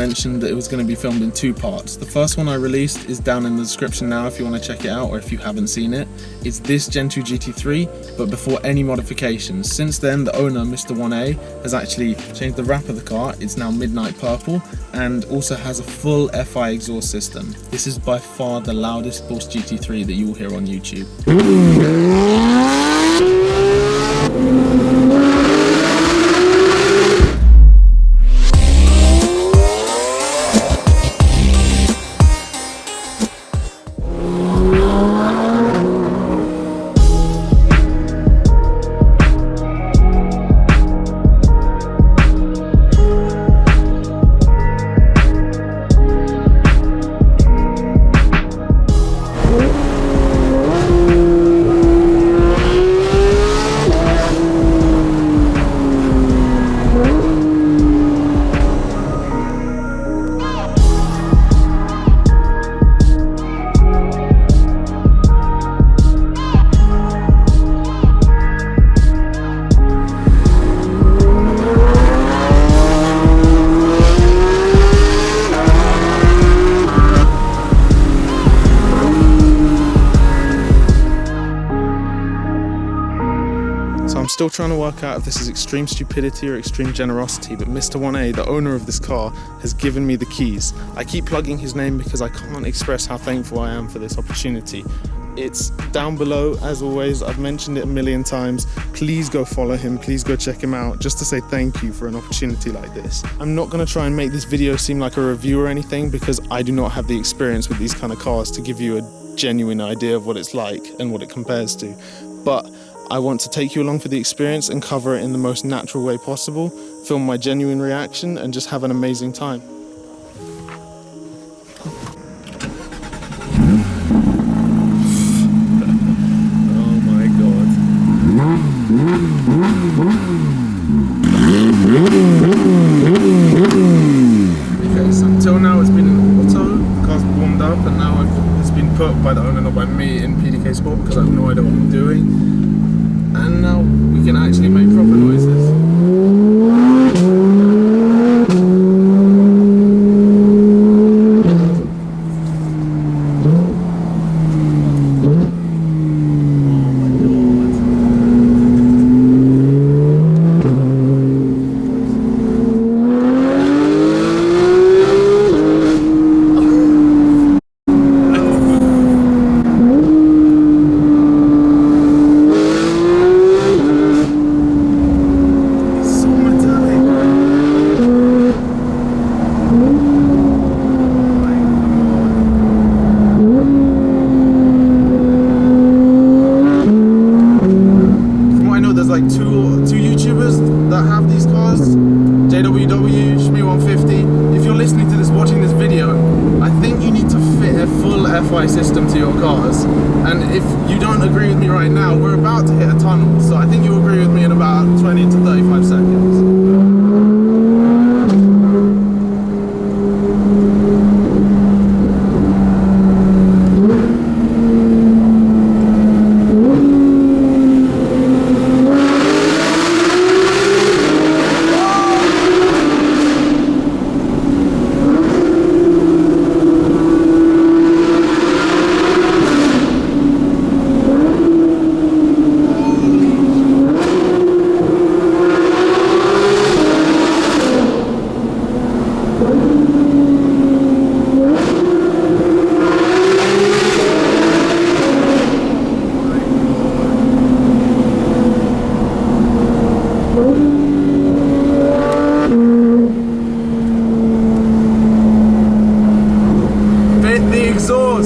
mentioned that it was going to be filmed in 2 parts. The first one I released is down in the description now if you want to check it out, or if you haven't seen it. It's this Gen 2 GT3, but before any modifications. Since then, the owner, Mr. 1A, has actually changed the wrap of the car. It's now midnight purple and also has a full FI exhaust system. This is by far the loudest Porsche GT3 that you will hear on YouTube. I'm still trying to work out if this is extreme stupidity or extreme generosity, but Mr. 1A, the owner of this car, has given me the keys. I keep plugging his name because I can't express how thankful I am for this opportunity. It's down below, as always. I've mentioned it a million times. Please go follow him, please go check him out, just to say thank you for an opportunity like this. I'm not going to try and make this video seem like a review or anything, because I do not have the experience with these kind of cars to give you a genuine idea of what it's like and what it compares to. But I want to take you along for the experience and cover it in the most natural way possible, film my genuine reaction, and just have an amazing time. Oh my god. Okay, so until now it's been in auto, the car's warmed up, and now it's been put by the owner, not by me, in PDK Sport because I have no idea what I'm doing. And now we can actually make proper noises. Two YouTubers that have these cars, JWW, Shmee150. If you're listening to this, watching this video, I think you need to fit a full FI system to your cars. And if you don't agree with me right now, we're about to hit a tunnel, so I think you'll agree with me in about 20 to 35 seconds.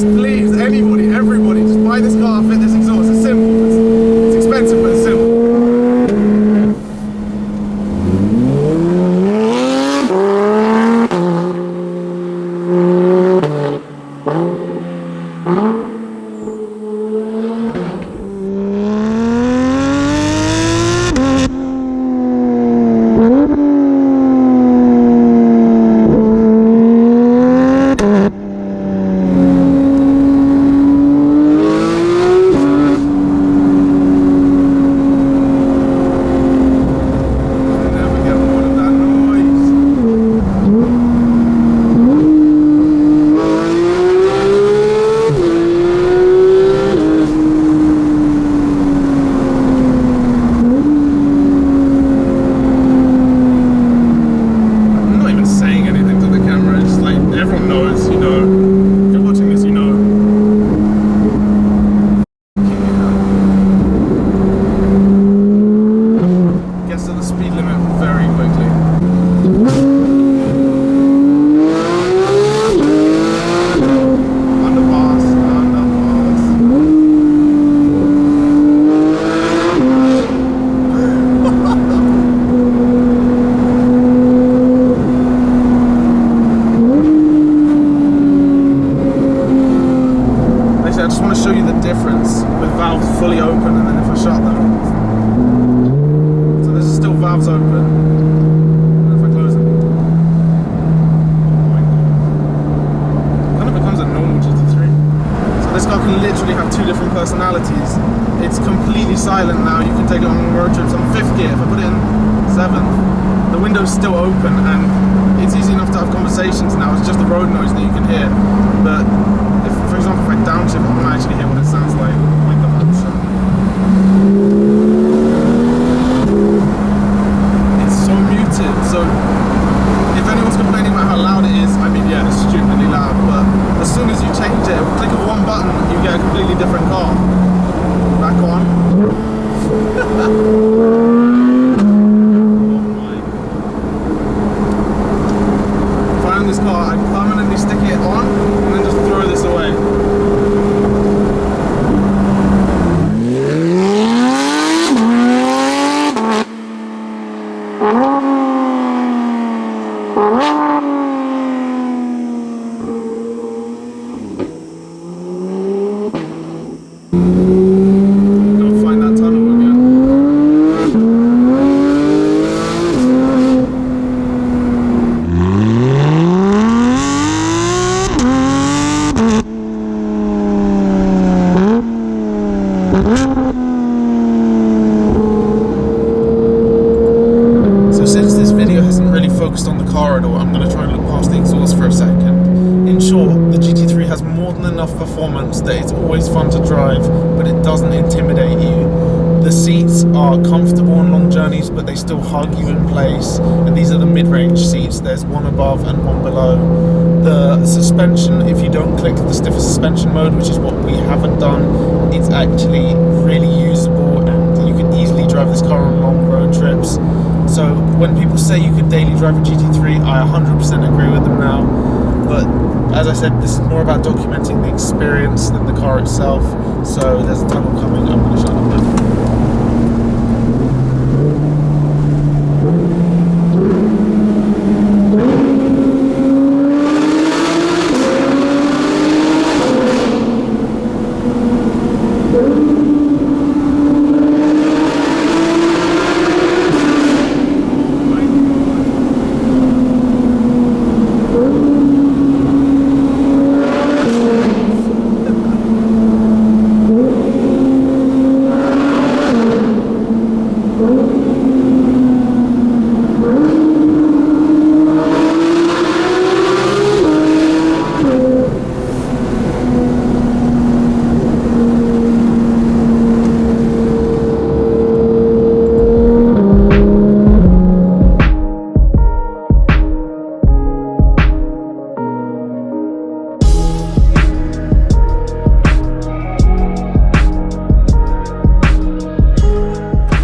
Please, anybody, everybody, just buy this car, fit this exhaust. It's simple. It's expensive, but it's simple. personalities. It's completely silent now. You can take it on road trips. I'm 5th gear. If I put it in 7th, the window's still open, and it's easy enough to have conversations now. It's just the road noise that you can hear. But if, for example, if I downshift, I can actually hear what it sounds like with the option. It's so muted. So if anyone's complaining about how loud it is, I mean, yeah, it's stupidly loud. But as soon as you change it, click of one button, you get a completely different car. Back on. This car, I'd permanently stick it on and then just throw this away. Gotta find that tunnel again. Focused on the car at all, I'm going to try and look past the exhaust for a second. In short, the GT3 has more than enough performance that it's always fun to drive, but it doesn't intimidate you. The seats are comfortable on long journeys, but they still hug you in place, and these are the mid-range seats. There's one above and one below. The suspension, if you don't click the stiffer suspension mode, which is what we haven't done, it's actually really usable, and you can easily drive this car on long road trips. So when people say you could daily drive a GT3, I 100% agree with them now. But as I said, this is more about documenting the experience than the car itself. So there's a tunnel coming, I'm going to shut up now.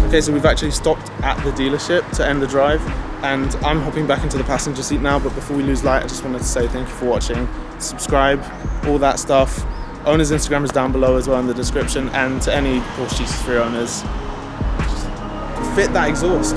Okay, so we've actually stopped at the dealership to end the drive, and I'm hopping back into the passenger seat now. But before we lose light, I just wanted to say thank you for watching, subscribe, all that stuff. Owner's Instagram is down below as well in the description, and to any Porsche GT3 owners, just fit that exhaust.